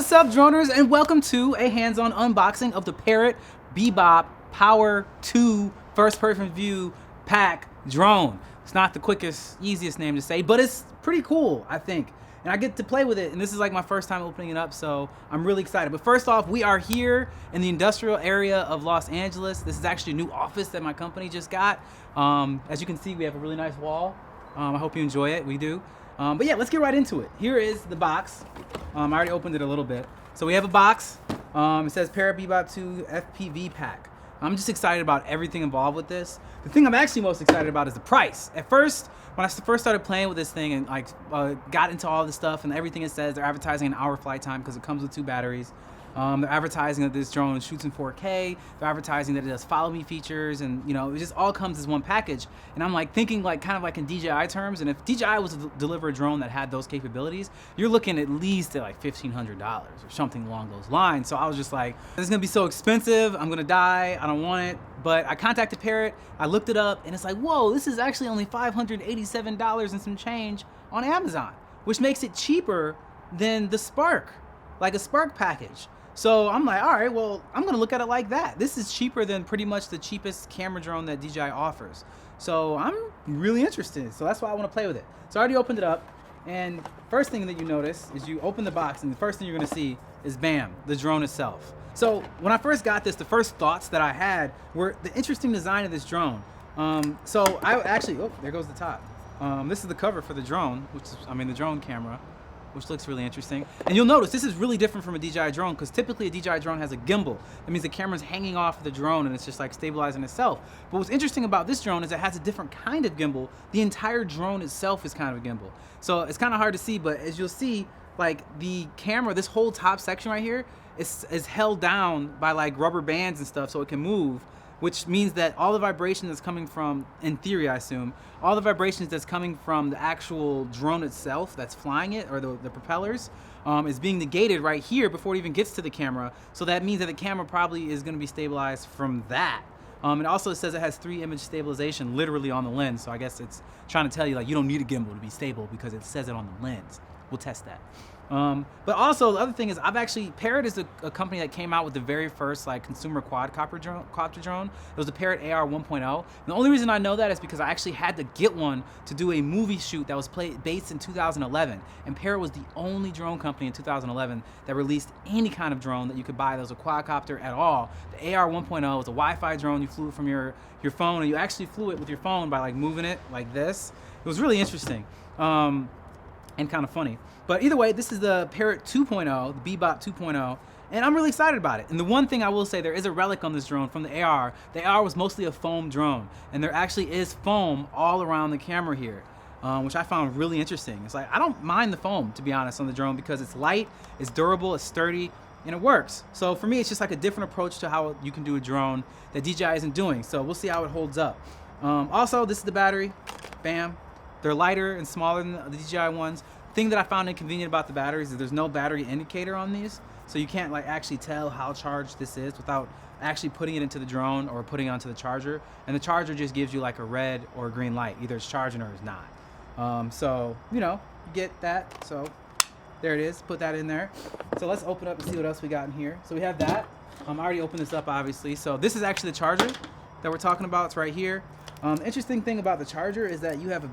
What's up, droners, and welcome to a hands-on unboxing of the Parrot Bebop Power 2 first-person view pack drone. It's not the quickest, easiest name to say, but it's pretty cool, I think. And I get to play with it, and this is like my first time opening it up, so I'm really excited. But first off, we are here in the industrial area of Los Angeles. This is actually a new office that my company just got. As you can see, we have a really nice wall. I hope you enjoy it. We do. But yeah, let's get right into it. Here is the box. I already opened it a little bit. So we have a box. It says Parrot Bebop 2 FPV pack. I'm just excited about everything involved with this. The thing I'm actually most excited about is the price. At first, when I first started playing with this thing and like got into all this stuff and everything it says, they're advertising an hour flight time because it comes with 2 batteries. They're advertising that this drone shoots in 4K. They're advertising that it does follow me features, and you know, it just all comes as one package. And I'm like thinking like kind of like in DJI terms, and if DJI was to deliver a drone that had those capabilities, you're looking at least at like $1,500 or something along those lines. So I was just like, this is gonna be so expensive, I'm gonna die, I don't want it. But I contacted Parrot, I looked it up, and it's like, whoa, this is actually only $587 and some change on Amazon, which makes it cheaper than the Spark, like a Spark package. So I'm like, all right, well, I'm gonna look at it like that. This is cheaper than pretty much the cheapest camera drone that DJI offers. So I'm really interested. So that's why I wanna play with it. So I already opened it up, and first thing that you notice is you open the box, and the first thing you're gonna see is bam, the drone itself. So when I first got this, the first thoughts that I had were the interesting design of this drone. So I actually, oh, there goes the top. This is the cover for the drone, which is, the drone camera, which looks really interesting. And you'll notice this is really different from a DJI drone, because typically a DJI drone has a gimbal. That means the camera's hanging off the drone and it's just like stabilizing itself. But what's interesting about this drone is it has a different kind of gimbal. The entire drone itself is kind of a gimbal. So it's kind of hard to see, but as you'll see, like the camera, this whole top section right here is held down by like rubber bands and stuff so it can move, which means that all the vibration that's coming from, in theory I assume, all the vibrations that's coming from the actual drone itself that's flying it, or the propellers, is being negated right here before it even gets to the camera. So that means that the camera probably is going to be stabilized from that. It also says it has 3 image stabilization literally on the lens, so I guess it's trying to tell you like you don't need a gimbal to be stable because it says it on the lens. We'll test that. But also the other thing is Parrot is a company that came out with the very first like consumer quadcopter drone. It was the Parrot AR 1.0. And the only reason I know that is because I actually had to get one to do a movie shoot that was based in 2011. And Parrot was the only drone company in 2011 that released any kind of drone that you could buy that was a quadcopter at all. The AR 1.0 was a Wi-Fi drone. You flew it from your phone, and you actually flew it with your phone by like moving it like this. It was really interesting. And kind of funny. But either way, this is the Parrot 2.0, the Bebop 2.0, and I'm really excited about it. And the one thing I will say, there is a relic on this drone from the AR. The AR was mostly a foam drone, and there actually is foam all around the camera here, which I found really interesting. It's like, I don't mind the foam, to be honest, on the drone because it's light, it's durable, it's sturdy, and it works. So for me, it's just like a different approach to how you can do a drone that DJI isn't doing. So we'll see how it holds up. Also, this is the battery. Bam. They're lighter and smaller than the DJI ones. Thing that I found inconvenient about the batteries is there's no battery indicator on these, so you can't like actually tell how charged this is without actually putting it into the drone or putting it onto the charger. And the charger just gives you like a red or a green light, either it's charging or it's not. So you know, you get that. So there it is. Put that in there. So let's open up and see what else we got in here. So we have that. I already opened this up, obviously. So this is actually the charger that we're talking about. It's right here. The interesting thing about the charger is that you have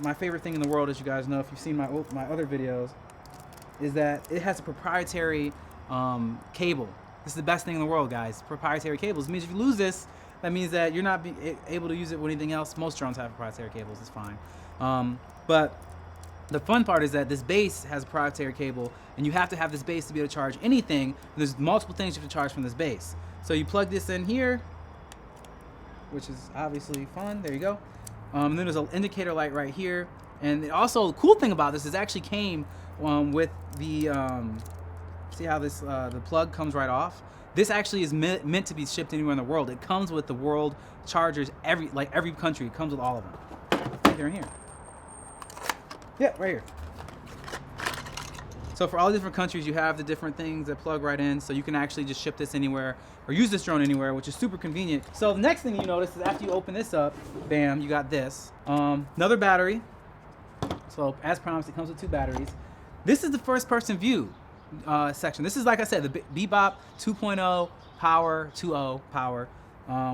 my favorite thing in the world, as you guys know if you've seen my other videos, is that it has a proprietary cable. This is the best thing in the world, guys. Proprietary cables. It means if you lose this, that means that you're not able to use it with anything else. Most drones have proprietary cables, it's fine. But the fun part is that this base has a proprietary cable, and you have to have this base to be able to charge anything. There's multiple things you have to charge from this base. So you plug this in here, which is obviously fun. There you go. And then there's an indicator light right here. And also, the cool thing about this is it actually came with the, see how this, the plug comes right off? This actually is meant to be shipped anywhere in the world. It comes with the world chargers, every country, it comes with all of them. Right there in here. Yeah, right here. So for all the different countries, you have the different things that plug right in, so you can actually just ship this anywhere or use this drone anywhere, which is super convenient. So the next thing you notice is after you open this up, bam, you got this. Another battery. So as promised, it comes with 2 batteries. This is the first person view. section. This is, like I said, the Bebop 2.0 Power 2.0 Power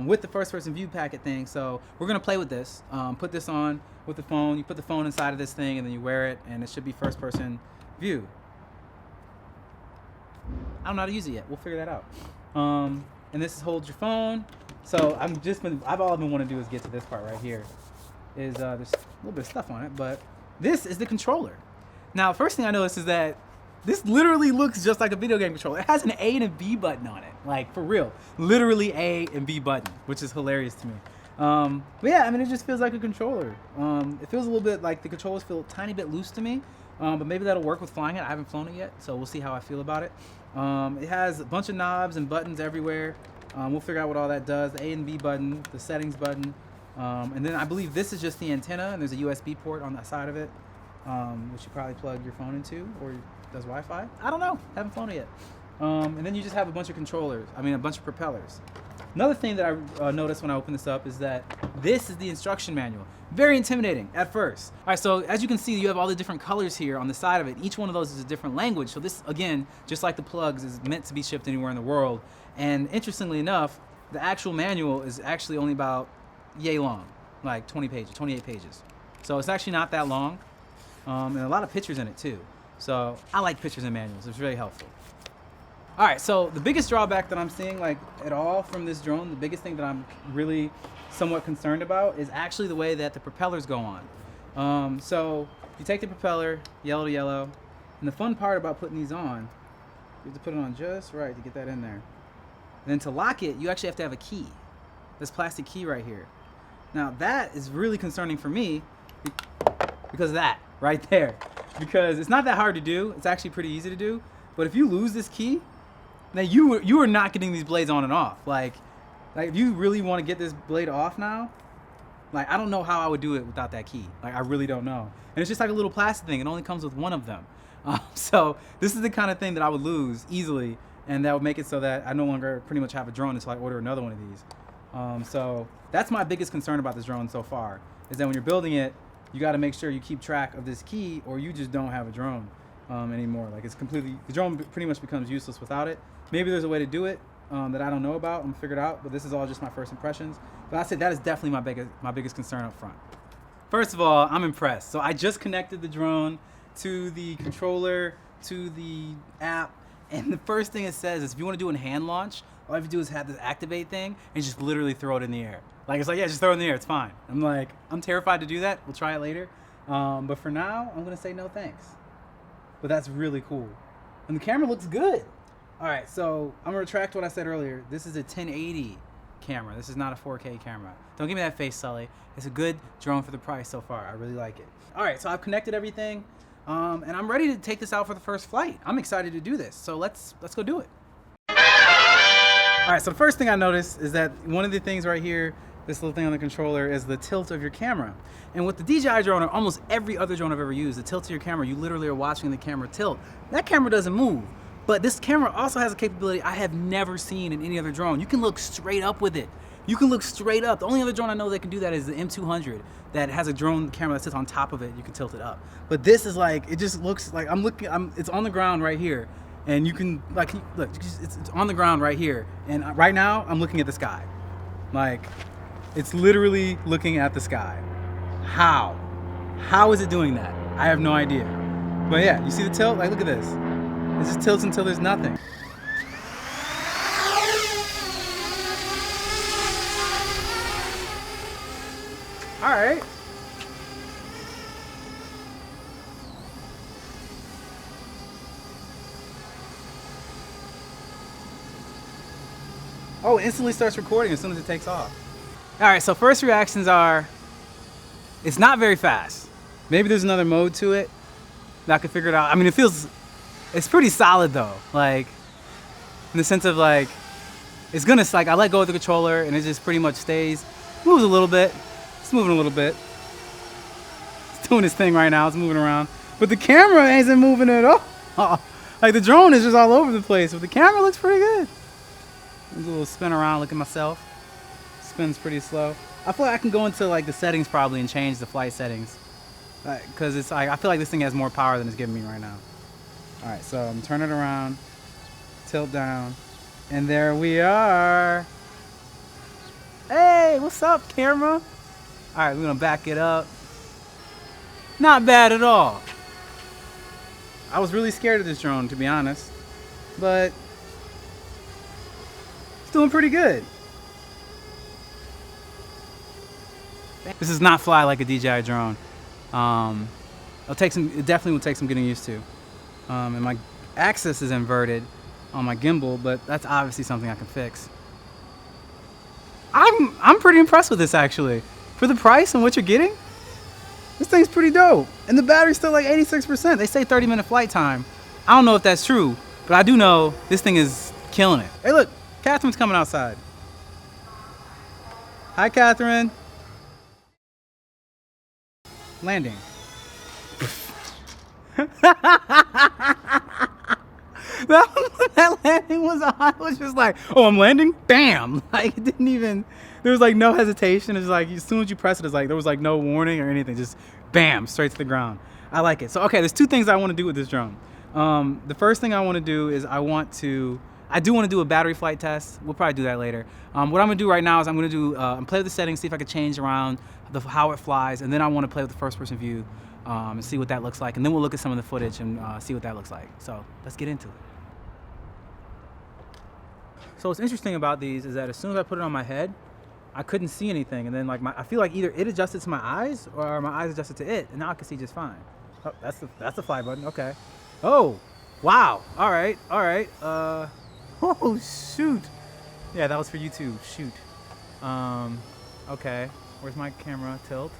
with the first person view packet thing. So we're gonna play with this. Put this on with the phone. You put the phone inside of this thing and then you wear it, and it should be first person view. I don't know how to use it yet. We'll figure that out. And this holds your phone. So I've all I've been wanting to do is get to this part right here. There's a little bit of stuff on it, but this is the controller. Now, first thing I noticed is that this literally looks just like a video game controller. It has an A and a B button on it, like for real, literally A and B button, which is hilarious to me. But yeah, I mean, it just feels like a controller. It feels a little bit like the controllers feel a tiny bit loose to me, but maybe that'll work with flying it. I haven't flown it yet, so we'll see how I feel about it. It has a bunch of knobs and buttons everywhere. We'll figure out what all that does. The A and B button, the settings button, and then I believe this is just the antenna, and there's a USB port on that side of it, which you probably plug your phone into, or does Wi-Fi? I don't know. Haven't flown it yet. And then you just have a bunch of controllers. I mean, a bunch of propellers. Another thing that I noticed when I opened this up is that this is the instruction manual. Very intimidating at first. All right, so as you can see, you have all the different colors here on the side of it. Each one of those is a different language. So this, again, just like the plugs, is meant to be shipped anywhere in the world. And interestingly enough, the actual manual is actually only about yay long, like 20 pages, 28 pages. So it's actually not that long, and a lot of pictures in it too. So I like pictures and manuals. It's really helpful. All right, so the biggest drawback that I'm seeing, like, at all from this drone, the biggest thing that I'm really somewhat concerned about is actually the way that the propellers go on. So you take the propeller, yellow to yellow, and the fun part about putting these on, you have to put it on just right to get that in there. And then to lock it, you actually have to have a key. This plastic key right here. Now that is really concerning for me because of that right there. Because it's not that hard to do. It's actually pretty easy to do. But if you lose this key, now you are not getting these blades on and off. Like if you really want to get this blade off now, like I don't know how I would do it without that key. Like I really don't know. And it's just like a little plastic thing. It only comes with one of them. So this is the kind of thing that I would lose easily, and that would make it so that I no longer pretty much have a drone until I order another one of these. So that's my biggest concern about this drone so far, is that when you're building it, you got to make sure you keep track of this key, or you just don't have a drone anymore. Like the drone pretty much becomes useless without it. Maybe there's a way to do it that I don't know about. I'm figured out, but this is all just my first impressions. But I say that is definitely my biggest concern up front. First of all, I'm impressed. So I just connected the drone to the controller, to the app, and the first thing it says is if you want to do a hand launch, all you have to do is have this activate thing and just literally throw it in the air. Like, it's like, yeah, just throw it in the air, it's fine. I'm like, I'm terrified to do that. We'll try it later. But for now, I'm gonna say no thanks. But that's really cool. And the camera looks good. All right, so I'm gonna retract what I said earlier. This is a 1080 camera. This is not a 4K camera. Don't give me that face, Sully. It's a good drone for the price so far. I really like it. All right, so I've connected everything, and I'm ready to take this out for the first flight. I'm excited to do this, so let's go do it. All right, so the first thing I noticed is that one of the things right here, this little thing on the controller, is the tilt of your camera. And with the DJI drone, or almost every other drone I've ever used, the tilt of your camera, you literally are watching the camera tilt. That camera doesn't move. But this camera also has a capability I have never seen in any other drone. You can look straight up with it. You can look straight up. The only other drone I know that can do that is the M200 that has a drone camera that sits on top of it. You can tilt it up. But this is like, it just looks like it's on the ground right here. And you can, like, look, it's on the ground right here. And right now, I'm looking at the sky. Like, it's literally looking at the sky. How? How is it doing that? I have no idea. But yeah, you see the tilt? Like, look at this. It just tilts until there's nothing. All right. Oh, it instantly starts recording as soon as it takes off. All right, so first reactions are, it's not very fast. Maybe there's another mode to it that I could figure it out. I mean, it's pretty solid though. Like, in the sense of like, it's gonna, like, I let go of the controller and it just pretty much stays. Moves a little bit. It's moving a little bit. It's doing its thing right now. It's moving around. But the camera isn't moving at all. Like, the drone is just all over the place, but the camera looks pretty good. There's a little spin around, look at myself. Spins pretty slow. I feel like I can go into like the settings probably and change the flight settings. Cause it's like, I feel like this thing has more power than it's giving me right now. All right, so I'm turning it around, tilt down, and there we are. Hey, what's up, camera? All right, we're gonna back it up. Not bad at all. I was really scared of this drone, to be honest, but it's doing pretty good. This does not fly like a DJI drone. It definitely will take some getting used to. And my axis is inverted on my gimbal, but that's obviously something I can fix. I'm pretty impressed with this, actually. For the price and what you're getting, this thing's pretty dope. And the battery's still like 86%. They say 30-minute flight time. I don't know if that's true, but I do know this thing is killing it. Hey, look, Catherine's coming outside. Hi, Catherine. Landing. that landing was on. I was just like, oh, I'm landing? Bam! Like, it didn't even, there was like no hesitation. It's like, as soon as you press it, it's like, there was like no warning or anything. Just bam, straight to the ground. I like it. So, okay, there's two things I want to do with this drone. The first thing I want to do is I do want to do a battery flight test. We'll probably do that later. What I'm going to do right now is I'm going to play with the settings, see if I can change around how it flies, and then I want to play with the first-person view and see what that looks like. And then we'll look at some of the footage and see what that looks like. So let's get into it. So what's interesting about these is that as soon as I put it on my head, I couldn't see anything. And then like I feel like either it adjusted to my eyes or my eyes adjusted to it, and now I can see just fine. Oh, that's the fly button. Okay. Oh, wow. All right. Oh shoot. Yeah, that was for YouTube. Shoot. Okay. Where's my camera tilt?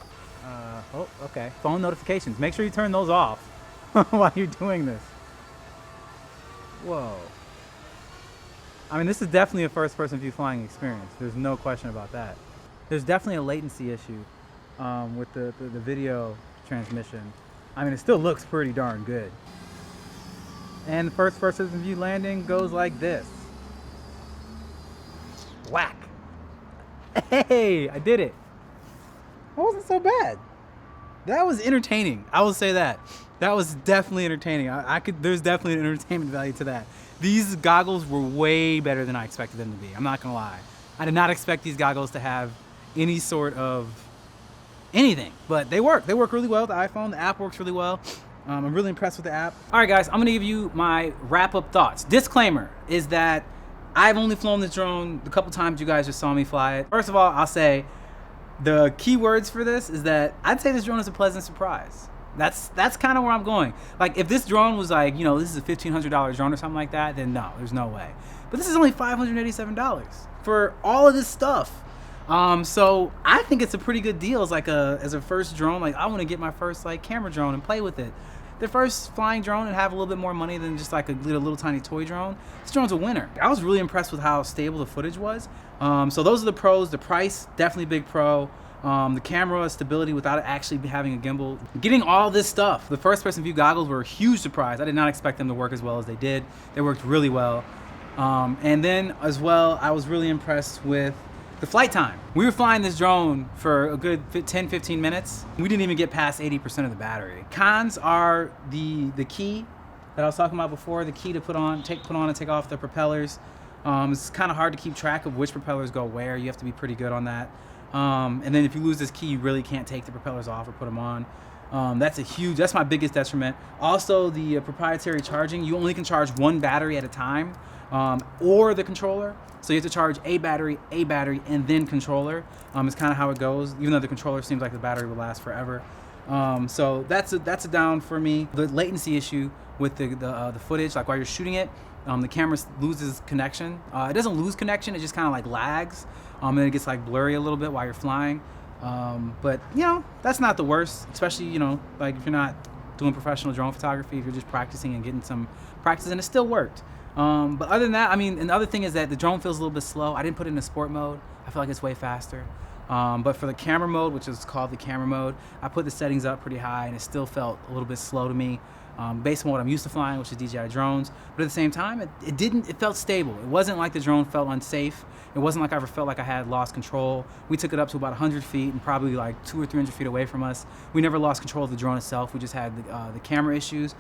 Oh, okay. Phone notifications. Make sure you turn those off while you're doing this. Whoa. I mean, this is definitely a first-person view flying experience. There's no question about that. There's definitely a latency issue with the video transmission. I mean, it still looks pretty darn good. And the first-person view landing goes like this. Whack. Hey, I did it. That wasn't so bad. That was entertaining. I will say that. That was definitely entertaining. There's definitely an entertainment value to that. These goggles were way better than I expected them to be. I'm not gonna lie. I did not expect these goggles to have any sort of anything, but they work. They work really well. The iPhone, the app works really well. I'm really impressed with the app. All right, guys, I'm gonna give you my wrap-up thoughts. Disclaimer is that I've only flown this drone the couple times you guys just saw me fly it. First of all, I'll say the key words for this is that I'd say this drone is a pleasant surprise. That's kind of where I'm going. Like, if this drone was like, you know, this is a $1,500 drone or something like that, then no, there's no way. But this is only $587 for all of this stuff. So I think it's a pretty good deal as a first drone. Like, I want to get my first like camera drone and play with it. The first flying drone and have a little bit more money than just like a little tiny toy drone. This drone's a winner. I was really impressed with how stable the footage was. So those are the pros. The price, definitely big pro. The camera stability without it actually having a gimbal. Getting all this stuff. The first person view goggles were a huge surprise. I did not expect them to work as well as they did. They worked really well. And then as well, I was really impressed with the flight time. We were flying this drone for a good 10-15 minutes. We didn't even get past 80% of the battery. Cons are the key that I was talking about before, the key to put on and take off the propellers. It's kind of hard to keep track of which propellers go where. You have to be pretty good on that. And then if you lose this key, you really can't take the propellers off or put them on. That's my biggest detriment. Also, the proprietary charging, you only can charge one battery at a time, or the controller. So you have to charge a battery, and then controller. It's kind of how it goes, even though the controller seems like the battery will last forever. So that's a down for me. The latency issue with the footage, like while you're shooting it, the camera loses connection. It doesn't lose connection, it just kind of like lags. And it gets like blurry a little bit while you're flying. But you know, that's not the worst, especially, you know, like if you're not doing professional drone photography, if you're just practicing and getting some practice, and it still worked. But other than that, I mean, and the other thing is that the drone feels a little bit slow. I didn't put it in sport mode. I feel like it's way faster. But for the camera mode, which is called the camera mode, I put the settings up pretty high, and it still felt a little bit slow to me. Based on what I'm used to flying, which is DJI drones. But at the same time, it felt stable. It wasn't like the drone felt unsafe. It wasn't like I ever felt like I had lost control. We took it up to about 100 feet and probably like 200 or 300 feet away from us. We never lost control of the drone itself. We just had the camera issues.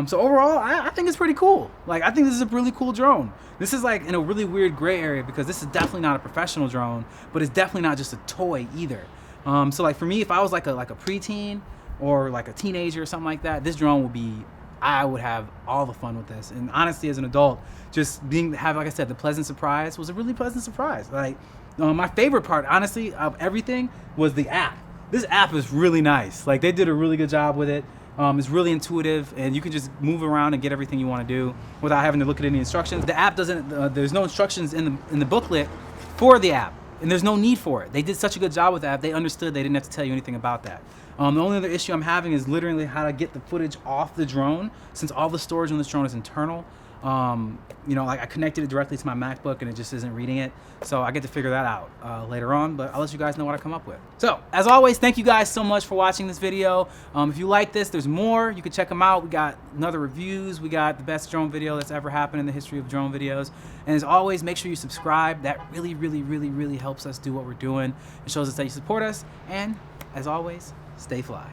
So overall, I think it's pretty cool. Like, I think this is a really cool drone. This is like in a really weird gray area because this is definitely not a professional drone, but it's definitely not just a toy either. So like for me, if I was like a preteen or like a teenager or something like that, this drone would be, I would have all the fun with this. And honestly, as an adult, just have, like I said, the pleasant surprise was a really pleasant surprise. Like my favorite part, honestly, of everything was the app. This app is really nice. Like, they did a really good job with it. It's really intuitive, and you can just move around and get everything you want to do without having to look at any instructions. The app doesn't, there's no instructions in the booklet for the app, and there's no need for it. They did such a good job with that. They understood they didn't have to tell you anything about that. The only other issue I'm having is literally how to get the footage off the drone, since all the storage on this drone is internal. You know, like I connected it directly to my MacBook and it just isn't reading it. So I get to figure that out later on, but I'll let you guys know what I come up with. So as always, thank you guys so much for watching this video. If you like this, there's more. You can check them out. We got another reviews. We got the best drone video that's ever happened in the history of drone videos. And as always, make sure you subscribe. That really, really, really, really helps us do what we're doing. It shows us that you support us. And as always, stay fly.